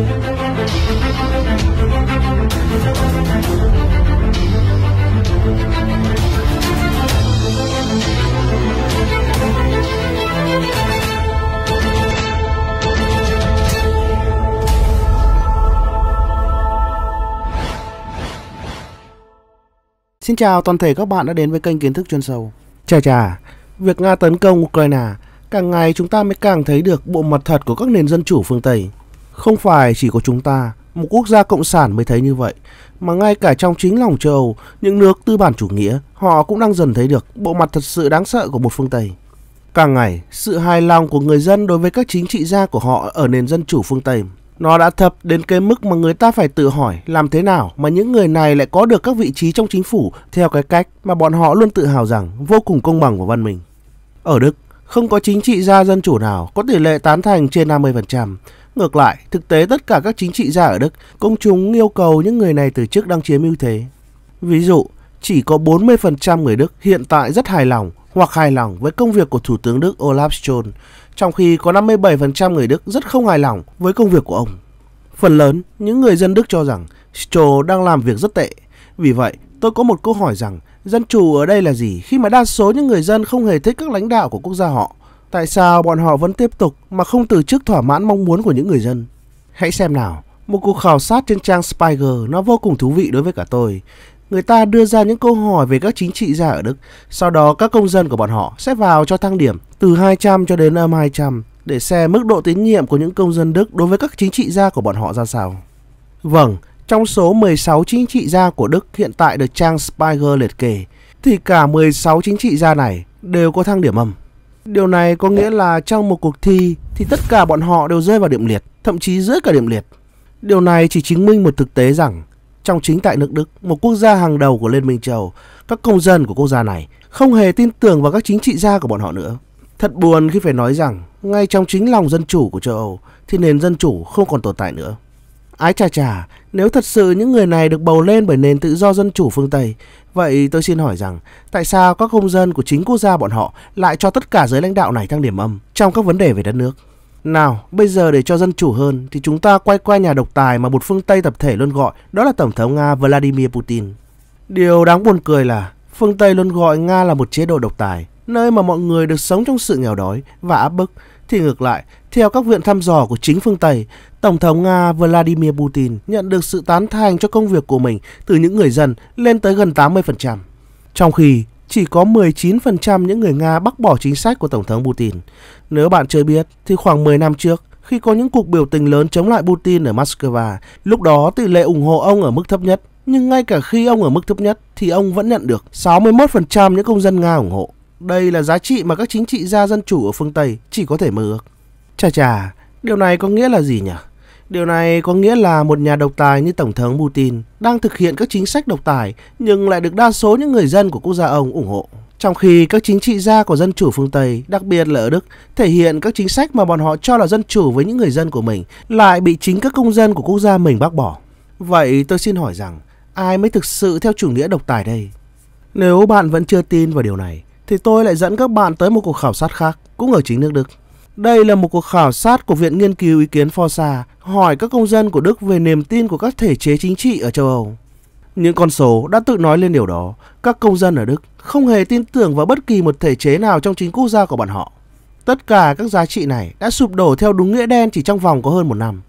Xin chào toàn thể các bạn đã đến với kênh Kiến thức chuyên sâu. Việc Nga tấn công Ukraine, càng ngày chúng ta mới càng thấy được bộ mặt thật của các nền dân chủ phương Tây. Không phải chỉ có chúng ta, một quốc gia cộng sản mới thấy như vậy, mà ngay cả trong chính lòng châu Âu, những nước tư bản chủ nghĩa, họ cũng đang dần thấy được bộ mặt thật sự đáng sợ của một phương Tây. Càng ngày, sự hài lòng của người dân đối với các chính trị gia của họ ở nền dân chủ phương Tây, nó đã thấp đến cái mức mà người ta phải tự hỏi làm thế nào mà những người này lại có được các vị trí trong chính phủ theo cái cách mà bọn họ luôn tự hào rằng vô cùng công bằng và văn minh. Ở Đức, không có chính trị gia dân chủ nào có tỷ lệ tán thành trên 50%. Ngược lại, thực tế tất cả các chính trị gia ở Đức, công chúng yêu cầu những người này từ chức đang chiếm ưu thế. Ví dụ, chỉ có 40% người Đức hiện tại rất hài lòng hoặc hài lòng với công việc của Thủ tướng Đức Olaf Scholz, trong khi có 57% người Đức rất không hài lòng với công việc của ông. Phần lớn, những người dân Đức cho rằng Scholz đang làm việc rất tệ. Vì vậy, tôi có một câu hỏi rằng, dân chủ ở đây là gì khi mà đa số những người dân không hề thích các lãnh đạo của quốc gia họ? Tại sao bọn họ vẫn tiếp tục mà không từ chức thỏa mãn mong muốn của những người dân? Hãy xem nào, một cuộc khảo sát trên trang Spiegel nó vô cùng thú vị đối với cả tôi. Người ta đưa ra những câu hỏi về các chính trị gia ở Đức, sau đó các công dân của bọn họ sẽ vào cho thang điểm từ 200 cho đến âm 200 để xem mức độ tín nhiệm của những công dân Đức đối với các chính trị gia của bọn họ ra sao. Vâng, trong số 16 chính trị gia của Đức hiện tại được trang Spiegel liệt kê, thì cả 16 chính trị gia này đều có thang điểm âm. Điều này có nghĩa là trong một cuộc thi thì tất cả bọn họ đều rơi vào điểm liệt, thậm chí dưới cả điểm liệt. Điều này chỉ chứng minh một thực tế rằng trong chính tại nước Đức, một quốc gia hàng đầu của Liên minh châu Âu, các công dân của quốc gia này không hề tin tưởng vào các chính trị gia của bọn họ nữa. Thật buồn khi phải nói rằng, ngay trong chính lòng dân chủ của châu Âu thì nền dân chủ không còn tồn tại nữa. Ái chà, nếu thật sự những người này được bầu lên bởi nền tự do dân chủ phương Tây, vậy tôi xin hỏi rằng, tại sao các công dân của chính quốc gia bọn họ lại cho tất cả giới lãnh đạo này thang điểm âm trong các vấn đề về đất nước? Nào, bây giờ để cho dân chủ hơn thì chúng ta quay qua nhà độc tài mà một phương Tây tập thể luôn gọi, đó là Tổng thống Nga Vladimir Putin. Điều đáng buồn cười là phương Tây luôn gọi Nga là một chế độ độc tài, nơi mà mọi người được sống trong sự nghèo đói và áp bức. Thì ngược lại, theo các viện thăm dò của chính phương Tây, Tổng thống Nga Vladimir Putin nhận được sự tán thành cho công việc của mình từ những người dân lên tới gần 80%. Trong khi chỉ có 19% những người Nga bác bỏ chính sách của Tổng thống Putin. Nếu bạn chưa biết, thì khoảng 10 năm trước, khi có những cuộc biểu tình lớn chống lại Putin ở Moscow, lúc đó tỷ lệ ủng hộ ông ở mức thấp nhất. Nhưng ngay cả khi ông ở mức thấp nhất, thì ông vẫn nhận được 61% những công dân Nga ủng hộ. Đây là giá trị mà các chính trị gia dân chủ ở phương Tây chỉ có thể mơ ước. Điều này có nghĩa là gì nhỉ? Điều này có nghĩa là một nhà độc tài như Tổng thống Putin đang thực hiện các chính sách độc tài nhưng lại được đa số những người dân của quốc gia ông ủng hộ. Trong khi các chính trị gia của dân chủ phương Tây, đặc biệt là ở Đức, thể hiện các chính sách mà bọn họ cho là dân chủ với những người dân của mình lại bị chính các công dân của quốc gia mình bác bỏ. Vậy tôi xin hỏi rằng, ai mới thực sự theo chủ nghĩa độc tài đây? Nếu bạn vẫn chưa tin vào điều này, thì tôi lại dẫn các bạn tới một cuộc khảo sát khác, cũng ở chính nước Đức. Đây là một cuộc khảo sát của Viện Nghiên cứu Ý kiến Forsa hỏi các công dân của Đức về niềm tin của các thể chế chính trị ở châu Âu. Những con số đã tự nói lên điều đó. Các công dân ở Đức không hề tin tưởng vào bất kỳ một thể chế nào trong chính quốc gia của bọn họ. Tất cả các giá trị này đã sụp đổ theo đúng nghĩa đen chỉ trong vòng có hơn một năm.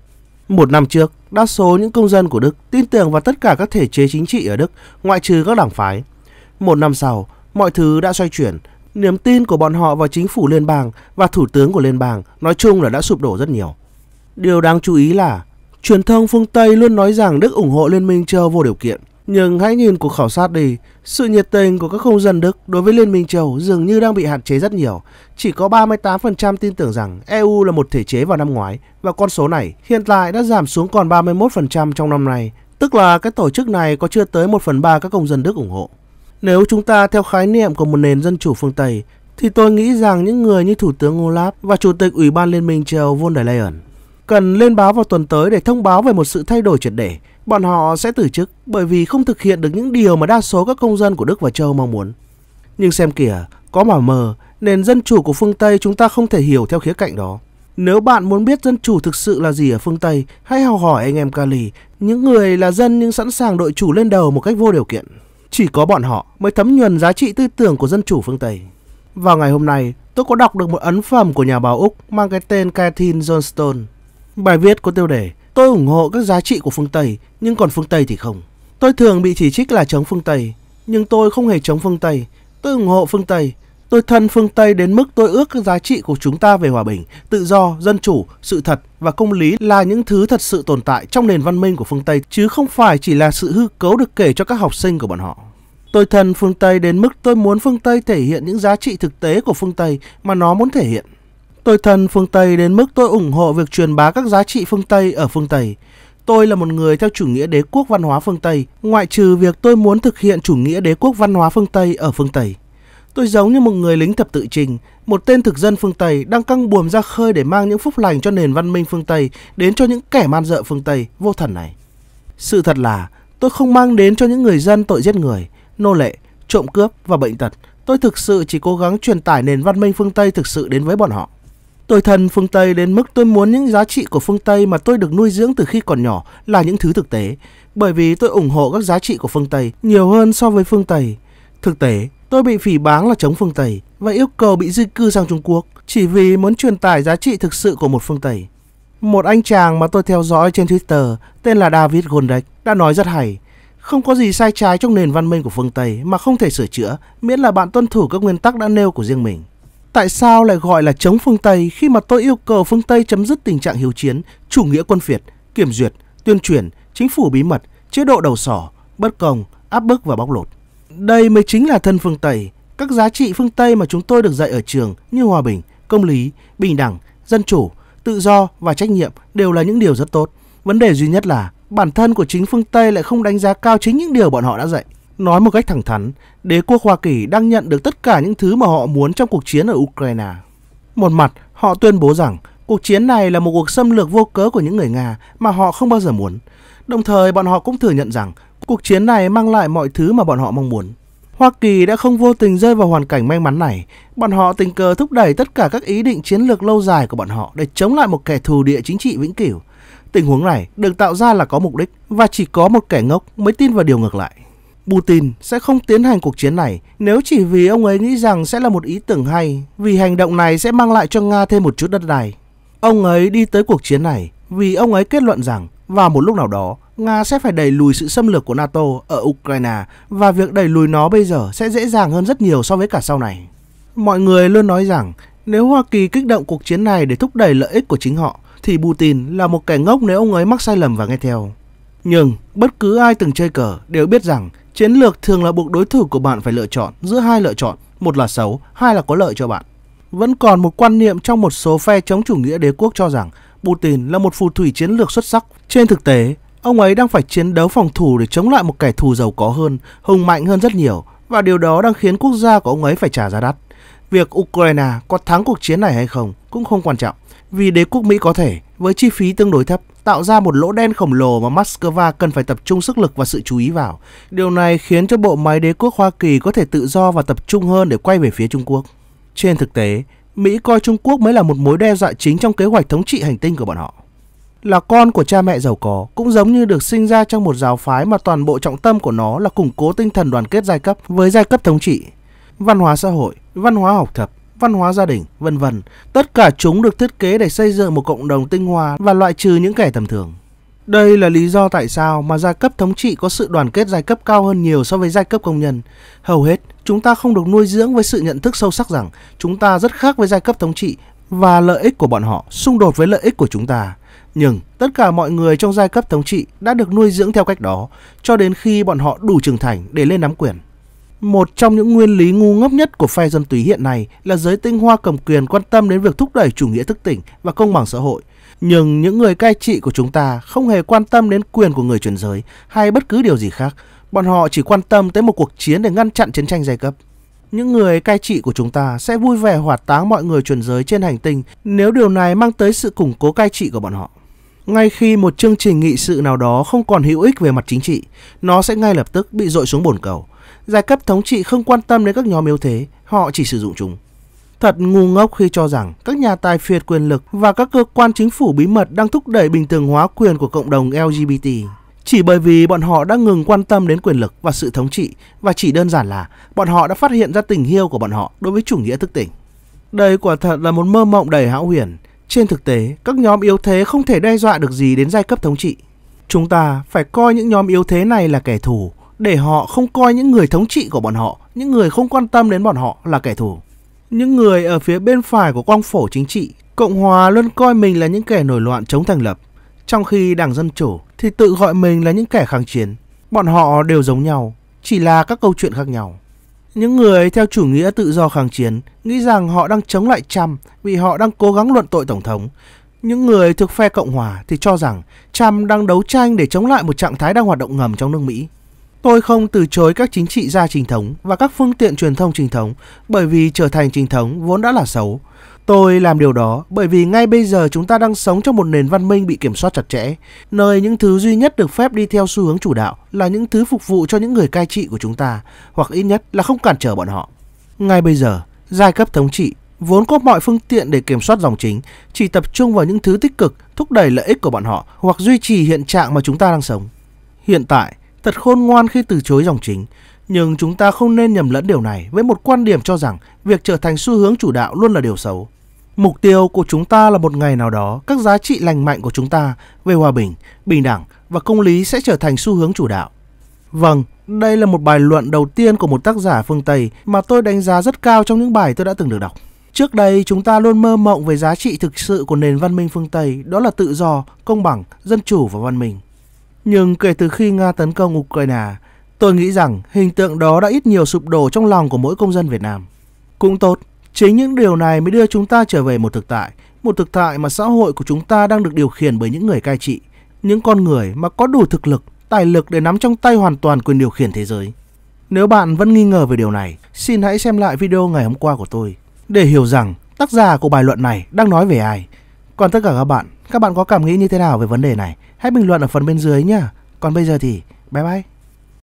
Một năm trước, đa số những công dân của Đức tin tưởng vào tất cả các thể chế chính trị ở Đức, ngoại trừ các đảng phái. Một năm sau, mọi thứ đã xoay chuyển. Niềm tin của bọn họ vào chính phủ liên bang và thủ tướng của liên bang nói chung là đã sụp đổ rất nhiều. Điều đáng chú ý là truyền thông phương Tây luôn nói rằng Đức ủng hộ Liên minh châu Âu vô điều kiện. Nhưng hãy nhìn cuộc khảo sát đi, sự nhiệt tình của các công dân Đức đối với Liên minh châu Âu dường như đang bị hạn chế rất nhiều. Chỉ có 38% tin tưởng rằng EU là một thể chế vào năm ngoái, và con số này hiện tại đã giảm xuống còn 31% trong năm nay, tức là cái tổ chức này có chưa tới 1/3 các công dân Đức ủng hộ. Nếu chúng ta theo khái niệm của một nền dân chủ phương Tây, thì tôi nghĩ rằng những người như Thủ tướng Olaf và Chủ tịch Ủy ban Liên minh châu Âu von der Leyen cần lên báo vào tuần tới để thông báo về một sự thay đổi triệt để. Bọn họ sẽ từ chức bởi vì không thực hiện được những điều mà đa số các công dân của Đức và châu Âu mong muốn. Nhưng xem kìa, có mà mờ, nền dân chủ của phương Tây chúng ta không thể hiểu theo khía cạnh đó. Nếu bạn muốn biết dân chủ thực sự là gì ở phương Tây, hãy học hỏi anh em Cali, những người là dân nhưng sẵn sàng đội chủ lên đầu một cách vô điều kiện. Chỉ có bọn họ mới thấm nhuần giá trị tư tưởng của dân chủ phương Tây. Vào ngày hôm nay, tôi có đọc được một ấn phẩm của nhà báo Úc mang cái tên Kathy Johnston. Bài viết có tiêu đề: Tôi ủng hộ các giá trị của phương Tây, nhưng còn phương Tây thì không. Tôi thường bị chỉ trích là chống phương Tây, nhưng tôi không hề chống phương Tây. Tôi ủng hộ phương Tây. Tôi thân phương Tây đến mức tôi ước các giá trị của chúng ta về hòa bình, tự do, dân chủ, sự thật và công lý là những thứ thật sự tồn tại trong nền văn minh của phương Tây, chứ không phải chỉ là sự hư cấu được kể cho các học sinh của bọn họ. Tôi thân phương Tây đến mức tôi muốn phương Tây thể hiện những giá trị thực tế của phương Tây mà nó muốn thể hiện. Tôi thân phương Tây đến mức tôi ủng hộ việc truyền bá các giá trị phương Tây ở phương Tây. Tôi là một người theo chủ nghĩa đế quốc văn hóa phương Tây, ngoại trừ việc tôi muốn thực hiện chủ nghĩa đế quốc văn hóa phương Tây ở phương Tây. Tôi giống như một người lính thập tự chinh, một tên thực dân phương Tây đang căng buồm ra khơi để mang những phúc lành cho nền văn minh phương Tây đến cho những kẻ man dợ phương Tây vô thần này. Sự thật là tôi không mang đến cho những người dân tội giết người, nô lệ, trộm cướp và bệnh tật. Tôi thực sự chỉ cố gắng truyền tải nền văn minh phương Tây thực sự đến với bọn họ. Tôi thân phương Tây đến mức tôi muốn những giá trị của phương Tây mà tôi được nuôi dưỡng từ khi còn nhỏ là những thứ thực tế, bởi vì tôi ủng hộ các giá trị của phương Tây nhiều hơn so với phương Tây. Thực tế, tôi bị phỉ báng là chống phương Tây và yêu cầu bị di cư sang Trung Quốc chỉ vì muốn truyền tải giá trị thực sự của một phương Tây. Một anh chàng mà tôi theo dõi trên Twitter tên là David Gondek đã nói rất hay: không có gì sai trái trong nền văn minh của phương Tây mà không thể sửa chữa miễn là bạn tuân thủ các nguyên tắc đã nêu của riêng mình. Tại sao lại gọi là chống phương Tây khi mà tôi yêu cầu phương Tây chấm dứt tình trạng hiếu chiến, chủ nghĩa quân phiệt, kiểm duyệt, tuyên truyền, chính phủ bí mật, chế độ đầu sỏ, bất công, áp bức và bóc lột? Đây mới chính là thân phương Tây. Các giá trị phương Tây mà chúng tôi được dạy ở trường như hòa bình, công lý, bình đẳng, dân chủ, tự do và trách nhiệm đều là những điều rất tốt. Vấn đề duy nhất là bản thân của chính phương Tây lại không đánh giá cao chính những điều bọn họ đã dạy. Nói một cách thẳng thắn, đế quốc Hoa Kỳ đang nhận được tất cả những thứ mà họ muốn trong cuộc chiến ở Ukraine. Một mặt, họ tuyên bố rằng cuộc chiến này là một cuộc xâm lược vô cớ của những người Nga mà họ không bao giờ muốn. Đồng thời, bọn họ cũng thừa nhận rằng cuộc chiến này mang lại mọi thứ mà bọn họ mong muốn. Hoa Kỳ đã không vô tình rơi vào hoàn cảnh may mắn này. Bọn họ tình cờ thúc đẩy tất cả các ý định chiến lược lâu dài của bọn họ để chống lại một kẻ thù địa chính trị vĩnh cửu. Tình huống này được tạo ra là có mục đích và chỉ có một kẻ ngốc mới tin vào điều ngược lại. Putin sẽ không tiến hành cuộc chiến này nếu chỉ vì ông ấy nghĩ rằng sẽ là một ý tưởng hay, vì hành động này sẽ mang lại cho Nga thêm một chút đất đai. Ông ấy đi tới cuộc chiến này vì ông ấy kết luận rằng vào một lúc nào đó, Nga sẽ phải đẩy lùi sự xâm lược của NATO ở Ukraine và việc đẩy lùi nó bây giờ sẽ dễ dàng hơn rất nhiều so với cả sau này. Mọi người luôn nói rằng nếu Hoa Kỳ kích động cuộc chiến này để thúc đẩy lợi ích của chính họ, thì Putin là một kẻ ngốc nếu ông ấy mắc sai lầm và nghe theo. Nhưng bất cứ ai từng chơi cờ đều biết rằng chiến lược thường là buộc đối thủ của bạn phải lựa chọn giữa hai lựa chọn, một là xấu, hai là có lợi cho bạn. Vẫn còn một quan niệm trong một số phe chống chủ nghĩa đế quốc cho rằng Putin là một phù thủy chiến lược xuất sắc. Trên thực tế, ông ấy đang phải chiến đấu phòng thủ để chống lại một kẻ thù giàu có hơn, hùng mạnh hơn rất nhiều, và điều đó đang khiến quốc gia của ông ấy phải trả giá đắt. Việc Ukraine có thắng cuộc chiến này hay không cũng không quan trọng, vì đế quốc Mỹ có thể, với chi phí tương đối thấp, tạo ra một lỗ đen khổng lồ mà Moscow cần phải tập trung sức lực và sự chú ý vào. Điều này khiến cho bộ máy đế quốc Hoa Kỳ có thể tự do và tập trung hơn để quay về phía Trung Quốc. Trên thực tế, Mỹ coi Trung Quốc mới là một mối đe dọa chính trong kế hoạch thống trị hành tinh của bọn họ. Là con của cha mẹ giàu có, cũng giống như được sinh ra trong một giáo phái mà toàn bộ trọng tâm của nó là củng cố tinh thần đoàn kết giai cấp với giai cấp thống trị. Văn hóa xã hội, văn hóa học tập, văn hóa gia đình, vân vân, tất cả chúng được thiết kế để xây dựng một cộng đồng tinh hoa và loại trừ những kẻ tầm thường. Đây là lý do tại sao mà giai cấp thống trị có sự đoàn kết giai cấp cao hơn nhiều so với giai cấp công nhân. Hầu hết, chúng ta không được nuôi dưỡng với sự nhận thức sâu sắc rằng chúng ta rất khác với giai cấp thống trị và lợi ích của bọn họ xung đột với lợi ích của chúng ta. Nhưng tất cả mọi người trong giai cấp thống trị đã được nuôi dưỡng theo cách đó cho đến khi bọn họ đủ trưởng thành để lên nắm quyền. Một trong những nguyên lý ngu ngốc nhất của phe dân túy hiện nay là giới tinh hoa cầm quyền quan tâm đến việc thúc đẩy chủ nghĩa thức tỉnh và công bằng xã hội. Nhưng những người cai trị của chúng ta không hề quan tâm đến quyền của người chuyển giới hay bất cứ điều gì khác. Bọn họ chỉ quan tâm tới một cuộc chiến để ngăn chặn chiến tranh giai cấp. Những người cai trị của chúng ta sẽ vui vẻ hỏa táng mọi người chuyển giới trên hành tinh nếu điều này mang tới sự củng cố cai trị của bọn họ. Ngay khi một chương trình nghị sự nào đó không còn hữu ích về mặt chính trị, nó sẽ ngay lập tức bị dội xuống bồn cầu. Giai cấp thống trị không quan tâm đến các nhóm yếu thế, họ chỉ sử dụng chúng. Thật ngu ngốc khi cho rằng các nhà tài phiệt quyền lực và các cơ quan chính phủ bí mật đang thúc đẩy bình thường hóa quyền của cộng đồng LGBT. Chỉ bởi vì bọn họ đã ngừng quan tâm đến quyền lực và sự thống trị, và chỉ đơn giản là bọn họ đã phát hiện ra tình yêu của bọn họ đối với chủ nghĩa thức tỉnh. Đây quả thật là một mơ mộng đầy hão huyền. Trên thực tế, các nhóm yếu thế không thể đe dọa được gì đến giai cấp thống trị. Chúng ta phải coi những nhóm yếu thế này là kẻ thù, để họ không coi những người thống trị của bọn họ, những người không quan tâm đến bọn họ là kẻ thù. Những người ở phía bên phải của quang phổ chính trị, Cộng hòa luôn coi mình là những kẻ nổi loạn chống thành lập, trong khi Đảng Dân Chủ thì tự gọi mình là những kẻ kháng chiến. Bọn họ đều giống nhau, chỉ là các câu chuyện khác nhau. Những người theo chủ nghĩa tự do kháng chiến nghĩ rằng họ đang chống lại Trump vì họ đang cố gắng luận tội Tổng thống. Những người thuộc phe Cộng hòa thì cho rằng Trump đang đấu tranh để chống lại một trạng thái đang hoạt động ngầm trong nước Mỹ. Tôi không từ chối các chính trị gia chính thống và các phương tiện truyền thông chính thống, bởi vì trở thành chính thống vốn đã là xấu. Tôi làm điều đó bởi vì ngay bây giờ chúng ta đang sống trong một nền văn minh bị kiểm soát chặt chẽ, nơi những thứ duy nhất được phép đi theo xu hướng chủ đạo là những thứ phục vụ cho những người cai trị của chúng ta, hoặc ít nhất là không cản trở bọn họ. Ngay bây giờ, giai cấp thống trị vốn có mọi phương tiện để kiểm soát dòng chính, chỉ tập trung vào những thứ tích cực, thúc đẩy lợi ích của bọn họ hoặc duy trì hiện trạng mà chúng ta đang sống. Hiện tại, thật khôn ngoan khi từ chối dòng chính, nhưng chúng ta không nên nhầm lẫn điều này với một quan điểm cho rằng việc trở thành xu hướng chủ đạo luôn là điều xấu. Mục tiêu của chúng ta là một ngày nào đó các giá trị lành mạnh của chúng ta về hòa bình, bình đẳng và công lý sẽ trở thành xu hướng chủ đạo. Vâng, đây là một bài luận đầu tiên của một tác giả phương Tây mà tôi đánh giá rất cao trong những bài tôi đã từng được đọc. Trước đây chúng ta luôn mơ mộng về giá trị thực sự của nền văn minh phương Tây, đó là tự do, công bằng, dân chủ và văn minh. Nhưng kể từ khi Nga tấn công Ukraine, tôi nghĩ rằng hình tượng đó đã ít nhiều sụp đổ trong lòng của mỗi công dân Việt Nam. Cũng tốt, chính những điều này mới đưa chúng ta trở về một thực tại mà xã hội của chúng ta đang được điều khiển bởi những người cai trị, những con người mà có đủ thực lực, tài lực để nắm trong tay hoàn toàn quyền điều khiển thế giới. Nếu bạn vẫn nghi ngờ về điều này, xin hãy xem lại video ngày hôm qua của tôi để hiểu rằng tác giả của bài luận này đang nói về ai. Còn tất cả các bạn có cảm nghĩ như thế nào về vấn đề này? Hãy bình luận ở phần bên dưới nhé. Còn bây giờ thì bye bye.